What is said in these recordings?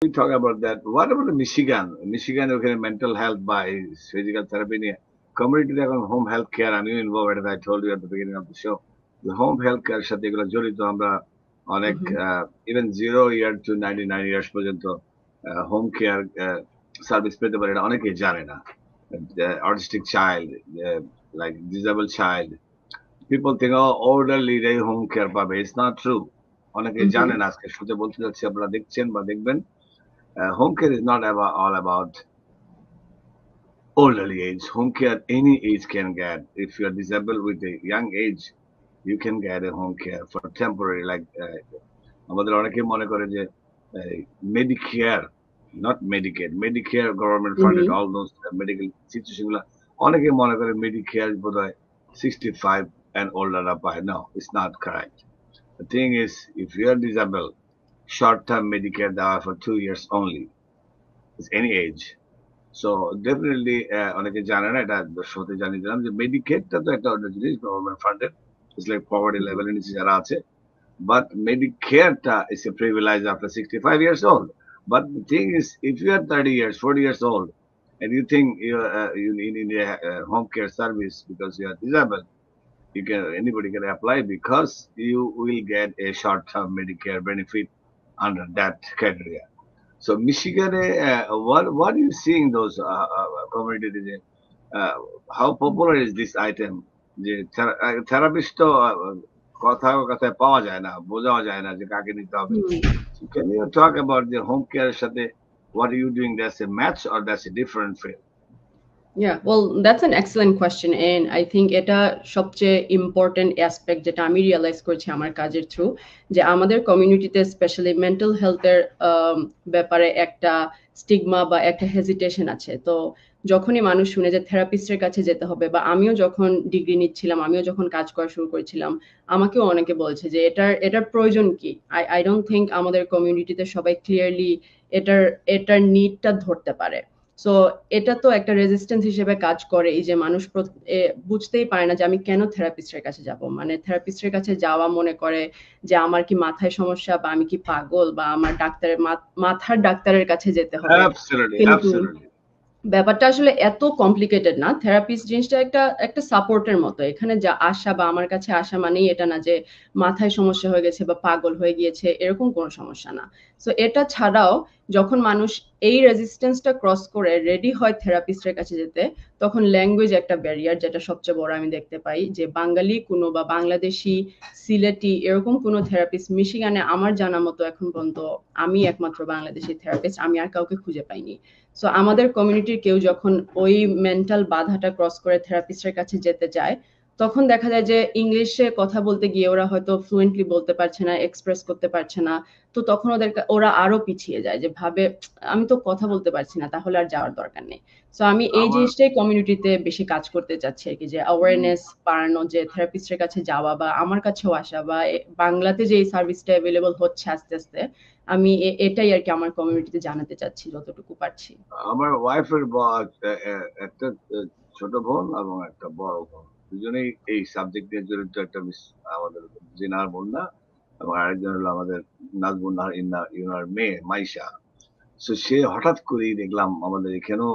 We talk about that. What about Michigan? Michigan, okay, mental health by physical therapy নিয়ে community এখন home health care আমিও involved, as I told you at the beginning of the show. The home health care সাথে এগুলো জড়িত আমরা অনেক Mhm. even 0 year to 99 years পর্যন্ত home care service পেতে পারে, এটা অনেকেই জানে না. Autistic child, like disabled child, people think elderly রে home care পাবে. It's not true. অনেকেই জানে Mhm. না. আজকে শুতে বলতে যাচ্ছি, আপনারা দেখছেন বা দেখবেন. Home care is not all about elderly age. Home care any age can get. If you are disabled with a young age, you can get a home care for temporary. Like আমাদের অনেকে মনে করে যে Medicare, not Medicaid, Medicare government funded Mhm. all those medical situation গুলা অনেকে মনে করে Medicare বোধহয় 65 and older পায়. No, it's not correct. The thing is, if you are disabled, short-term Medicare দেওয়া for 2 years only. Is any age. So definitely অনেকে জানে না, এটা দর্শকতে জানিয়ে দিলাম যে মেডিকেডটা তো একটা অন্য জিনিস, government funded, it's like poverty লেভেলের নিচে যারা আছে, বাট মেডিকেয়ারটা is a privilege after 65 years old. But the thing is, if you are 30 years 40 years old and you think you need a home care service because you are disabled, anybody can apply because you will get a short-term Medicare benefit under that criteria. So Michigan, what are you seeing those communities? How popular is this item? যে therapist তো কথায় কথায় পাওয়া যায় না, বোঝাও যায় না যে কাকে নিতে হবে. Hmm. So can you talk about the home care সাথে what are you doing? That's a match or that's a different field? Yeah, well, that's an excellent question, and I think এটা সবচেয়ে ইম্পর্টেন্ট অ্যাসপেক্ট যেটা আমি realise করছি আমার কাজের through, যে আমাদের কমিউনিটিতে স্পেশালি মেন্টাল হেলথের ব্যাপারে একটা স্টিগমা বা একটা হেজিটেশন আছে. তো যখনই মানুষ শুনে যে থেরাপিস্টের কাছে যেতে হবে, বা আমিও যখন ডিগ্রি নিচ্ছিলাম, আমিও যখন কাজ করা শুরু করেছিলাম, আমাকেও অনেকে বলছে যে এটার প্রয়োজন কি. আই ডোন্ট থিঙ্ক আমাদের কমিউনিটিতে সবাই ক্লিয়ারলি এটার নিডটা ধরতে পারে. সো এটা তো একটা রেজিস্ট্যান্স হিসেবে কাজ করে, এই যে মানুষ বুঝতেই পারে না যে আমি কেন থেরাপিস্টের কাছে যাব. মানে থেরাপিস্টের কাছে যাওয়া মনে করে যে আমার কি মাথায় সমস্যা, বা আমি কি পাগল, বা আমার মাথার ডাক্তারের কাছে যেতে হবে. Absolutely, কিন্তু absolutely. ব্যাপারটা আসলে এত কমপ্লিকেটেড না. থেরাপিস্ট জিনিসটা একটা সাপোর্টের মতো. এখানে যা আসা বা আমার কাছে আসা মানেই এটা না যে মাথায় সমস্যা হয়ে গেছে বা পাগল হয়ে গিয়েছে, এরকম কোনো সমস্যা না. সো এটা ছাড়াও যখন মানুষ এই রেজিস্ট্যান্সটা ক্রস করে রেডি হয় থেরাপিস্টের কাছে যেতে, তখন ল্যাঙ্গুয়েজ একটা ব্যারিয়ার, যেটা সবচেয়ে বড় আমি দেখতে পাই, যে বাঙালি কোনো বা বাংলাদেশি, সিলেটি এরকম কোনো থেরাপিস্ট মিশিগানে আমার জানা মতো এখন পর্যন্ত আমি একমাত্র বাংলাদেশি থেরাপিস্ট, আমি আর কাউকে খুঁজে পাইনি. সো আমাদের কমিউনিটির কেউ যখন ওই মেন্টাল বাধাটা ক্রস করে থেরাপিস্টের কাছে যেতে চায়, তখন দেখা যায় যে ইংলিশে কথা বলতে গিয়ে ওরা হয়তো ফ্লুয়েন্টলি বলতে পারছে না, এক্সপ্রেস করতে পারছে না. তো তখন ওরা আরো পিছিয়ে যায়, যে ভাবে আমি তো কথা বলতে পারছি না, তাহলে আর যাওয়ার দরকার নেই. সো আমি এই আমার জিনিসটাই কমিউনিটিতে বেশি কাজ করতে চাচ্ছি আর কি, যে অ্যাওয়ারনেস বাড়ানো, যে থেরাপিস্টের কাছে যাওয়া বা আমার কাছেও আসা, বা বাংলাতে যে এই সার্ভিসটা অ্যাভেলেবল হচ্ছে আস্তে আস্তে, আমি এটাই আর কি আমার কমিউনিটিতে জানাতে চাচ্ছি যতটুকু পারছি. আমার ওয়াইফের একটা ছোট বোন এবং একটা বড় বোন, দুজনেই এই সাবজেক্ট নিয়ে জড়িত. একটা আমাদের জিনার বোন না, এবং আরেকজন হলো আমাদের নাজবুন ইউনার মেয়ে মাইশা. সো সে হঠাৎ করেই দেখলাম আমাদের এখানেও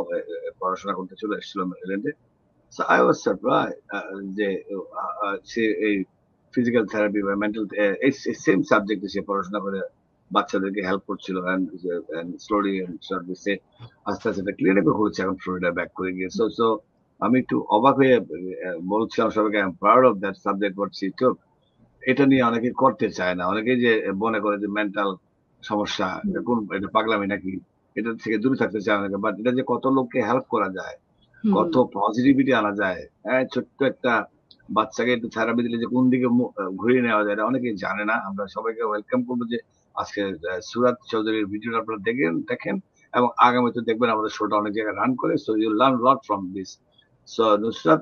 পড়াশোনা করতে চলে এসেছিল মেরিল্যান্ডে. সো আই ওয়াজ সারপ্রাইজ যে সে এই ফিজিক্যাল থেরাপি বা মেন্টাল এই সেম সাবজেক্টে সে পড়াশোনা করে বাচ্চাদেরকে হেল্প করছিল, স্লোলি সে আস্তে আস্তে একটা ক্লিনিকও হচ্ছে এখন ফ্লোরিডা ব্যাক করে গিয়ে. সো সো আমি একটু অবাক হয়ে বলছিলাম সবাইকে, I am proud of that subject what she took. এটা নিয়ে অনেকে করতে চায় না, অনেকেই যে মনে করে যে মেন্টাল সমস্যা, এটা পাগলামি নাকি, এটা থেকে দূরে থাকতে চায় অনেকে. বাট এটা যে কত লোককে হেল্প করা যায়, কত পজিটিভিটি আনা যায়. হ্যাঁ, ছোট্ট একটা বাচ্চাকে একটু থেরাপি দিলে যে কোন দিকে ঘুরিয়ে নেওয়া যায়, এটা অনেকেই জানে না. আমরা সবাইকে ওয়েলকাম করবো যে আজকে সুরাত চৌধুরীর ভিডিওটা আপনারা দেখেন এবং আগামীতে দেখবেন আমাদের শোটা অনেক জায়গায় রান করে. So you learn lot from this. So Nusrat,